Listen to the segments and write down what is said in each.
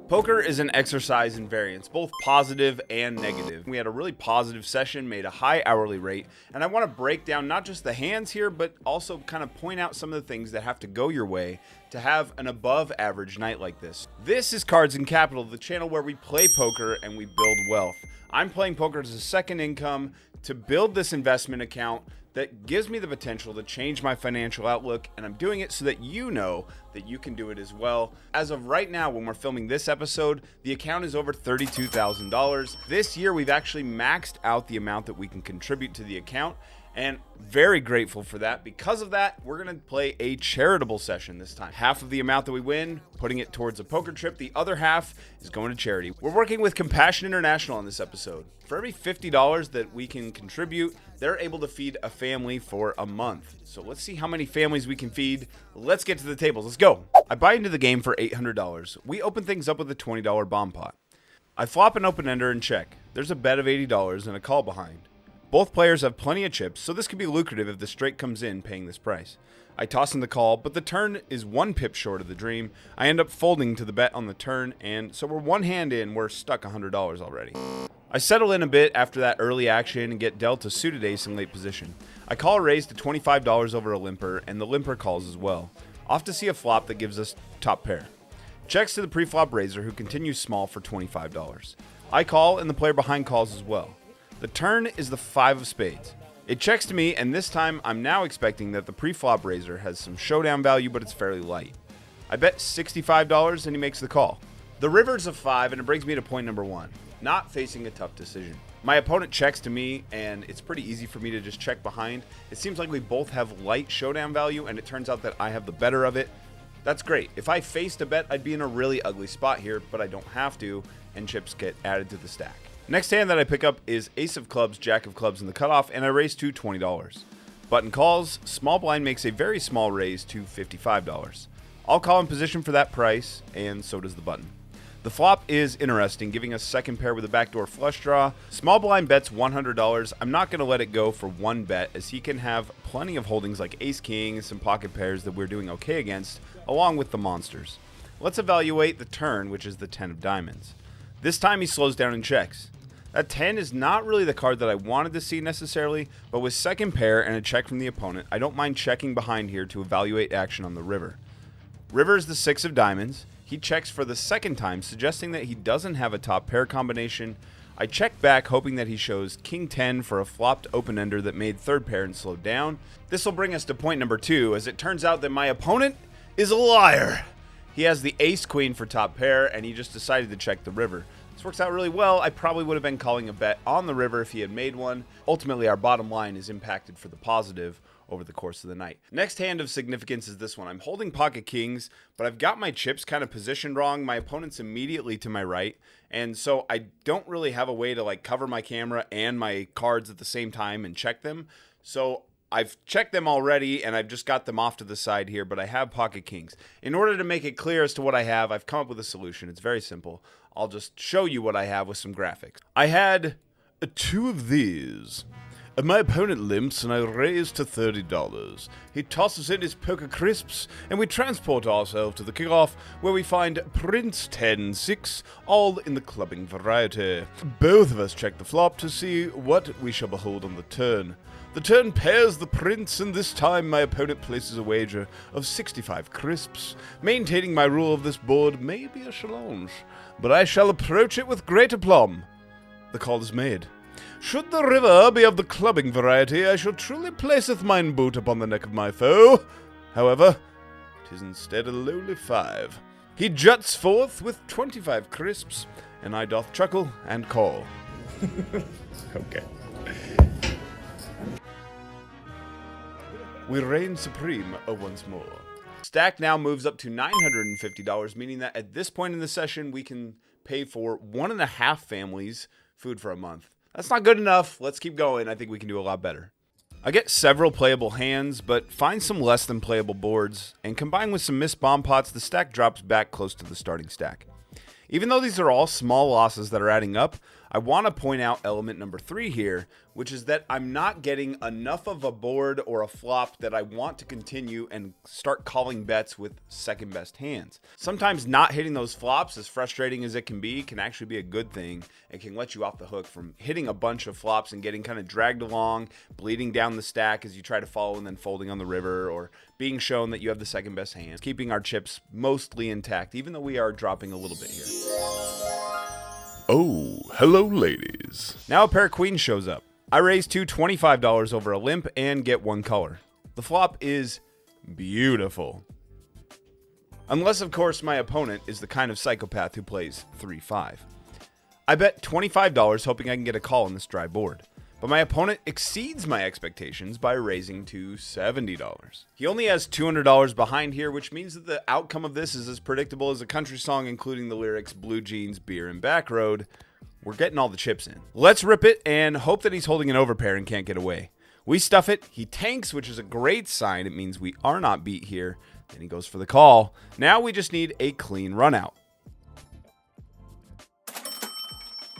Poker is an exercise in variance, both positive and negative. We had a really positive session, made a high hourly rate, and I want to break down not just the hands here, but also kind of point out some of the things that have to go your way to have an above average night like this. This is Cards and Capital, the channel where we play poker and we build wealth. I'm playing poker as a second income to build this investment account that gives me the potential to change my financial outlook, and I'm doing it so that you know that you can do it as well. As of right now, when we're filming this episode, the account is over $32,000. This year, we've actually maxed out the amount that we can contribute to the account, and very grateful for that. Because of that, we're going to play a charitable session this time. Half of the amount that we win, putting it towards a poker trip. The other half is going to charity. We're working with Compassion International on this episode. For every $50 that we can contribute, they're able to feed a family for a month. So let's see how many families we can feed. Let's get to the tables. Let's go. I buy into the game for $800. We open things up with a $20 bomb pot. I flop an open ender and check. There's a bet of $80 and a call behind. Both players have plenty of chips, so this could be lucrative if the straight comes in paying this price. I toss in the call, but the turn is one pip short of the dream. I end up folding to the bet on the turn, and so we're one hand in, we're stuck $100 already. I settle in a bit after that early action and get dealt a suited ace in late position. I call a raise to $25 over a limper, and the limper calls as well. Off to see a flop that gives us top pair. Checks to the pre-flop raiser, who continues small for $25. I call, and the player behind calls as well. The turn is the 5 of spades. It checks to me, and this time I'm now expecting that the pre-flop raiser has some showdown value, but it's fairly light. I bet $65 and he makes the call. The river's a 5, and it brings me to point number 1, not facing a tough decision. My opponent checks to me, and it's pretty easy for me to just check behind. It seems like we both have light showdown value, and it turns out that I have the better of it. That's great. If I faced a bet, I'd be in a really ugly spot here, but I don't have to, and chips get added to the stack. Next hand that I pick up is ace of clubs, jack of clubs in the cutoff, and I raise to $20. Button calls, small blind makes a very small raise to $55. I'll call in position for that price, and so does the button. The flop is interesting, giving us second pair with a backdoor flush draw. Small blind bets $100. I'm not going to let it go for one bet, as he can have plenty of holdings like ace king and some pocket pairs that we're doing okay against, along with the monsters. Let's evaluate the turn, which is the 10 of diamonds. This time he slows down and checks. That 10 is not really the card that I wanted to see necessarily, but with second pair and a check from the opponent, I don't mind checking behind here to evaluate action on the river. River is the 6 of diamonds. He checks for the second time, suggesting that he doesn't have a top pair combination. I check back, hoping that he shows king 10 for a flopped open ender that made third pair and slowed down. This will bring us to point number 2, as it turns out that my opponent is a liar. He has the ace queen for top pair, and he just decided to check the river. This works out really well. I probably would have been calling a bet on the river if he had made one. Ultimately, our bottom line is impacted for the positive over the course of the night. Next hand of significance is this one. I'm holding pocket kings, but I've got my chips kind of positioned wrong. My opponent's immediately to my right, and so I don't really have a way to cover my camera and my cards at the same time and check them. So I've checked them already, and I've just got them off to the side here, but I have pocket kings. In order to make it clear as to what I have, I've come up with a solution. It's very simple. I'll just show you what I have with some graphics. I had 2 of these. My opponent limps, and I raise to $30. He tosses in his poker crisps, and we transport ourselves to the kickoff, where we find Prince 10-6, all in the clubbing variety. Both of us check the flop to see what we shall behold on the turn. The turn pairs the prince, and this time my opponent places a wager of 65 crisps. Maintaining my rule of this board may be a challenge, but I shall approach it with great aplomb. The call is made. Should the river be of the clubbing variety, I shall truly placeth mine boot upon the neck of my foe. However, 'tis instead a lowly 5. He juts forth with 25 crisps, and I doth chuckle and call. Okay. We reign supreme once more. Stack now moves up to $950, meaning that at this point in the session, we can pay for 1.5 families food for a month. That's not good enough. Let's keep going. I think we can do a lot better. I get several playable hands, but find some less than playable boards, and combined with some missed bomb pots, the stack drops back close to the starting stack. Even though these are all small losses that are adding up, I want to point out element number 3 here, which is that I'm not getting enough of a board or a flop that I want to continue and start calling bets with second best hands. Sometimes not hitting those flops, as frustrating as it can actually be a good thing. It can let you off the hook from hitting a bunch of flops and getting kind of dragged along, bleeding down the stack as you try to follow and then folding on the river, or being shown that you have the second best hand, keeping our chips mostly intact, even though we are dropping a little bit here. Oh, hello ladies. Now a pair of queens shows up. I raise two $25 over a limp and get one color. The flop is beautiful. Unless, of course, my opponent is the kind of psychopath who plays 3-5. I bet $25 hoping I can get a call on this dry board. But my opponent exceeds my expectations by raising to $70. He only has $200 behind here, which means that the outcome of this is as predictable as a country song, including the lyrics, blue jeans, beer, and back road. We're getting all the chips in. Let's rip it and hope that he's holding an overpair and can't get away. We stuff it. He tanks, which is a great sign. It means we are not beat here. Then he goes for the call. Now we just need a clean run out.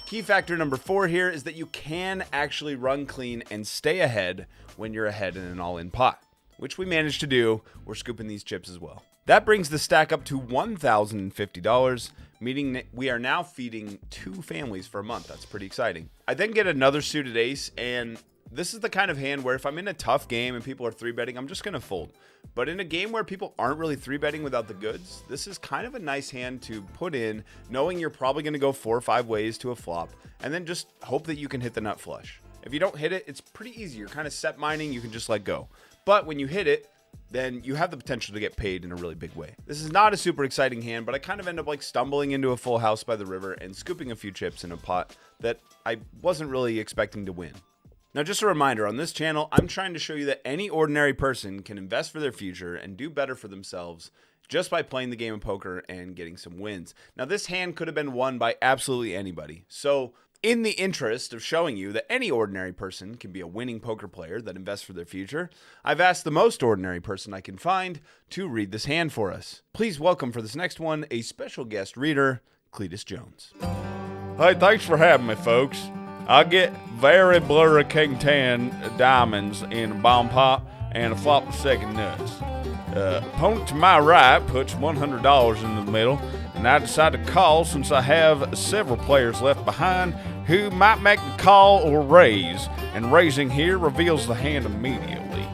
Key factor number 4 here is that you can actually run clean and stay ahead when you're ahead in an all-in pot, which we managed to do. We're scooping these chips as well. That brings the stack up to $1,050, meaning that we are now feeding 2 families for a month. That's pretty exciting. I then get another suited ace, and this is the kind of hand where if I'm in a tough game and people are 3-betting, I'm just going to fold. But in a game where people aren't really 3-betting without the goods, this is kind of a nice hand to put in, knowing you're probably going to go 4 or 5 ways to a flop, and then just hope that you can hit the nut flush. If you don't hit it, it's pretty easy. You're kind of set mining, you can just let go. But when you hit it, then you have the potential to get paid in a really big way. This is not a super exciting hand, but I kind of end up like stumbling into a full house by the river and scooping a few chips in a pot that I wasn't really expecting to win. Now, just a reminder, on this channel, I'm trying to show you that any ordinary person can invest for their future and do better for themselves just by playing the game of poker and getting some wins. Now, this hand could have been won by absolutely anybody. So, in the interest of showing you that any ordinary person can be a winning poker player that invests for their future, I've asked the most ordinary person I can find to read this hand for us. Please welcome for this next one a special guest reader, Cletus Jones. Hey, thanks for having me, folks. I get very blurry King 10 diamonds in a bomb pot and a flop of second nuts. Opponent to my right puts $100 in the middle, and I decide to call since I have several players left behind who might make the call or raise, and raising here reveals the hand immediately.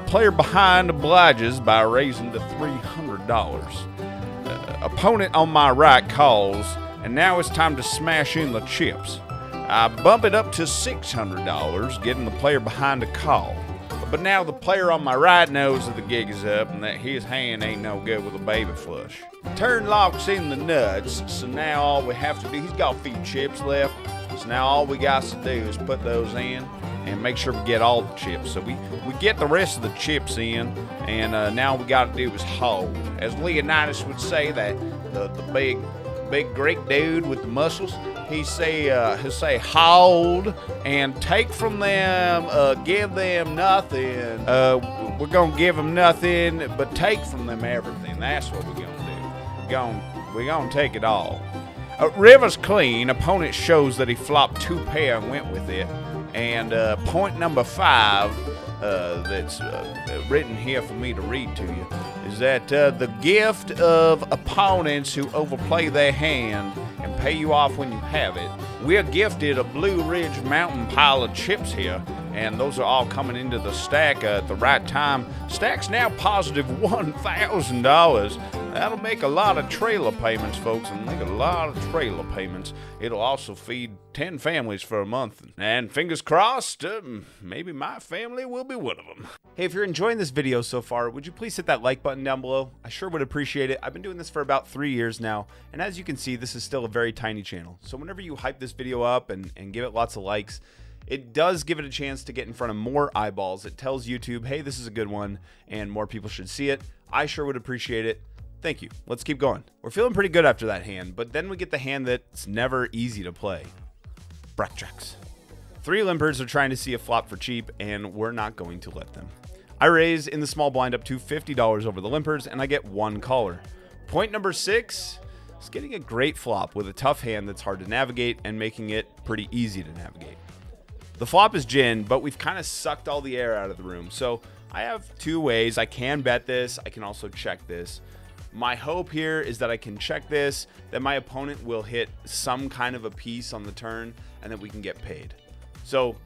Player behind obliges by raising to $300. Opponent on my right calls, and now it's time to smash in the chips. I bump it up to $600, getting the player behind a call. But now the player on my right knows that the gig is up and that his hand ain't no good with a baby flush. Turn locks in the nuts, so now all we have to do, he's got a few chips left, so now all we got to do is put those in and make sure we get all the chips. So we get the rest of the chips in, and now we got to do is hold. As Leonidas would say, that the big Greek dude with the muscles, he'll say hold and take from them, give them nothing. We're gonna give them nothing, but take from them everything. That's what we're gonna do. We're gonna take it all. River's clean. Opponent shows that he flopped 2 pair and went with it. And point number 5 that's written here for me to read to you is that the gift of opponents who overplay their hand and pay you off when you have it. We're gifted a Blue Ridge Mountain pile of chips here, and those are all coming into the stack at the right time. Stack's now positive $1,000. That'll make a lot of trailer payments, folks, and make a lot of trailer payments. It'll also feed 10 families for a month. And fingers crossed, maybe my family will be one of them. Hey, if you're enjoying this video so far, would you please hit that like button down below? I sure would appreciate it. I've been doing this for about 3 years now, and as you can see, this is still a very tiny channel. So whenever you hype this video up and give it lots of likes, it does give it a chance to get in front of more eyeballs. It tells YouTube, hey, this is a good one, and more people should see it. I sure would appreciate it. Thank you. Let's keep going. We're feeling pretty good after that hand, but then we get the hand that's never easy to play. Blackjacks. 3 limpers are trying to see a flop for cheap, and we're not going to let them. I raise in the small blind up to $50 over the limpers, and I get 1 caller. Point number 6, is getting a great flop with a tough hand that's hard to navigate and making it pretty easy to navigate. The flop is gin, but we've kind of sucked all the air out of the room. So I have two ways. I can bet this. I can also check this. My hope here is that I can check this, that my opponent will hit some kind of a piece on the turn, and that we can get paid. So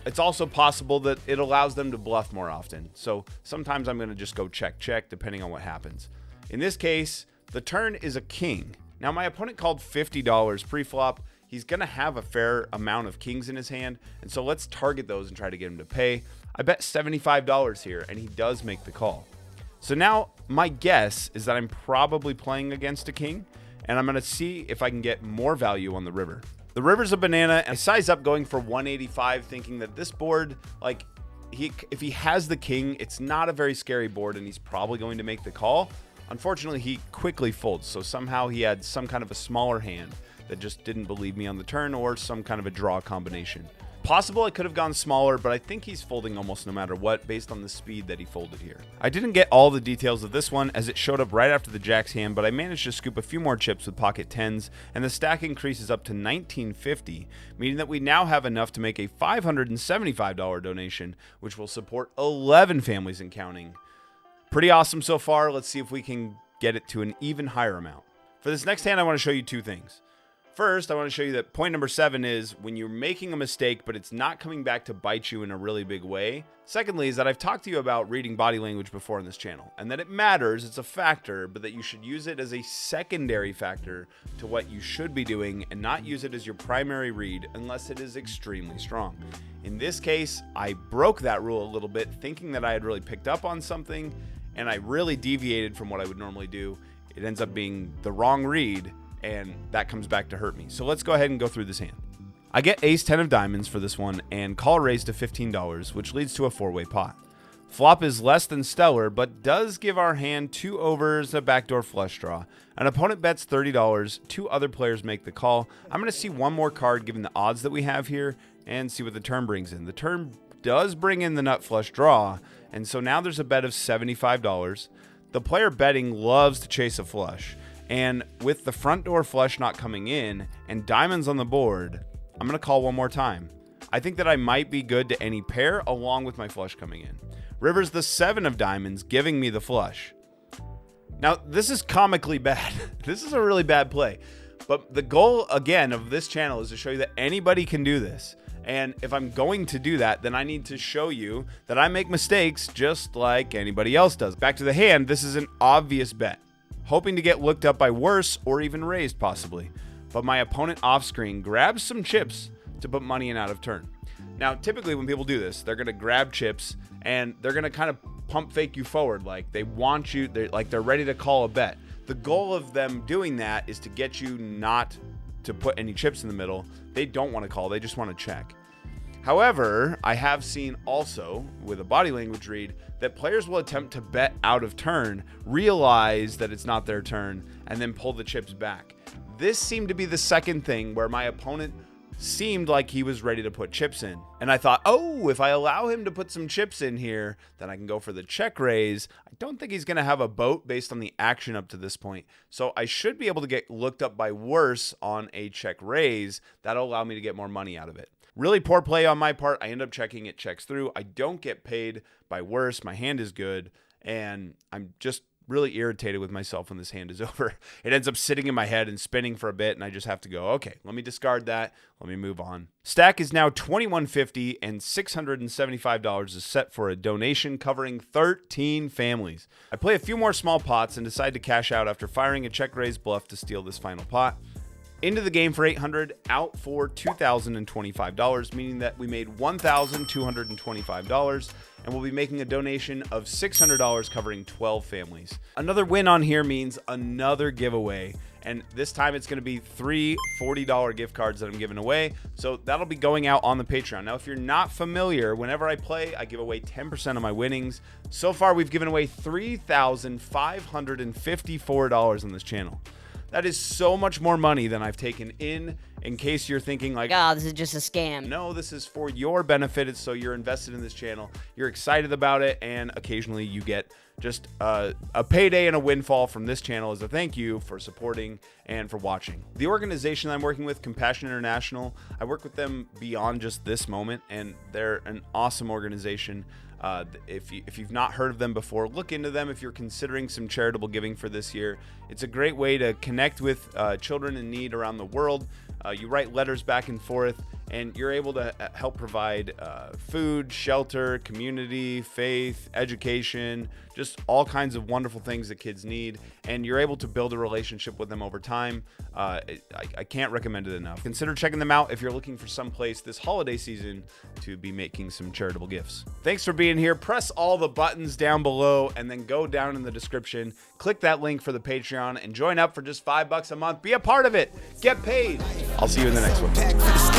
it's also possible that it allows them to bluff more often. So sometimes I'm going to just go check, depending on what happens. In this case, the turn is a king. Now my opponent called $50 pre-flop. He's going to have a fair amount of kings in his hand, and so let's target those and try to get him to pay. I bet $75 here, and he does make the call. So now my guess is that I'm probably playing against a king, and I'm going to see if I can get more value on the river. The river's a banana, and I size up going for 185, thinking that this board, like, if he has the king, it's not a very scary board, and he's probably going to make the call. Unfortunately, he quickly folds, so somehow he had some kind of a smaller hand that just didn't believe me on the turn, or some kind of a draw combination. Possible I could have gone smaller, but I think he's folding almost no matter what based on the speed that he folded here. I didn't get all the details of this one as it showed up right after the jack's hand, but I managed to scoop a few more chips with pocket tens, and the stack increases up to $19.50, meaning that we now have enough to make a $575 donation, which will support 11 families and counting. Pretty awesome so far. Let's see if we can get it to an even higher amount. For this next hand, I want to show you two things. First, I want to show you that point number 7 is when you're making a mistake, but it's not coming back to bite you in a really big way. Secondly, is that I've talked to you about reading body language before on this channel, and that it matters, it's a factor, but that you should use it as a secondary factor to what you should be doing and not use it as your primary read unless it is extremely strong. In this case, I broke that rule a little bit, thinking that I had really picked up on something, and I really deviated from what I would normally do. It ends up being the wrong read, and that comes back to hurt me. So let's go ahead and go through this hand. I get ace 10 of diamonds for this one and call raise to $15, which leads to a 4-way pot. Flop is less than stellar, but does give our hand 2 overs, a backdoor flush draw. An opponent bets $30, 2 other players make the call. I'm going to see one more card given the odds that we have here and see what the turn brings in. The turn does bring in the nut flush draw, and so now there's a bet of $75. The player betting loves to chase a flush. And with the front door flush not coming in and diamonds on the board, I'm going to call one more time. I think that I might be good to any pair along with my flush coming in. River's the 7 of diamonds giving me the flush. Now, this is comically bad. This is a really bad play. But the goal, again, of this channel is to show you that anybody can do this. And if I'm going to do that, then I need to show you that I make mistakes just like anybody else does. Back to the hand, this is an obvious bet, hoping to get looked up by worse or even raised possibly. But my opponent off screen grabs some chips to put money in out of turn. Now, typically when people do this, they're going to grab chips and they're going to kind of pump fake you forward. Like they want you, they're ready to call a bet. The goal of them doing that is to get you not to put any chips in the middle. They don't want to call, they just want to check. However, I have seen also with a body language read that players will attempt to bet out of turn, realize that it's not their turn, and then pull the chips back. This seemed to be the second thing where my opponent seemed like he was ready to put chips in. And I thought, oh, if I allow him to put some chips in here, then I can go for the check raise. I don't think he's going to have a boat based on the action up to this point. So I should be able to get looked up by worse on a check raise. That'll allow me to get more money out of it. Really poor play on my part. I end up checking, it checks through. I don't get paid by worse. My hand is good. And I'm just really irritated with myself when this hand is over. It ends up sitting in my head and spinning for a bit, and I just have to go, okay, let me discard that. Let me move on. Stack is now $21.50, and $675 is set for a donation covering 13 families. I play a few more small pots and decide to cash out after firing a check raise bluff to steal this final pot. Into the game for $800, out for $2,025, meaning that we made $1,225, and we'll be making a donation of $600 covering 12 families. Another win on here means another giveaway, and this time it's going to be 3 $40 gift cards that I'm giving away, so that'll be going out on the Patreon. Now, if you're not familiar, whenever I play, I give away 10% of my winnings. So far, we've given away $3,554 on this channel. That is so much more money than I've taken in case you're thinking like, God, this is just a scam. no, this is for your benefit. It's so you're invested in this channel. You're excited about it, and occasionally you get just a payday and a windfall from this channel as a thank you for supporting and for watching. The organization I'm working with, Compassion International, I work with them beyond just this moment, and they're an awesome organization. If you've not heard of them before, look into them if you're considering some charitable giving for this year. It's a great way to connect with children in need around the world. You write letters back and forth, and you're able to help provide food, shelter, community, faith, education, just all kinds of wonderful things that kids need, and you're able to build a relationship with them over time. I can't recommend it enough. Consider checking them out if you're looking for some place this holiday season to be making some charitable gifts. Thanks for being here. Press all the buttons down below, and then go down in the description, click that link for the Patreon, and join up for just $5 a month. Be a part of it. Get paid. I'll see you in the next one.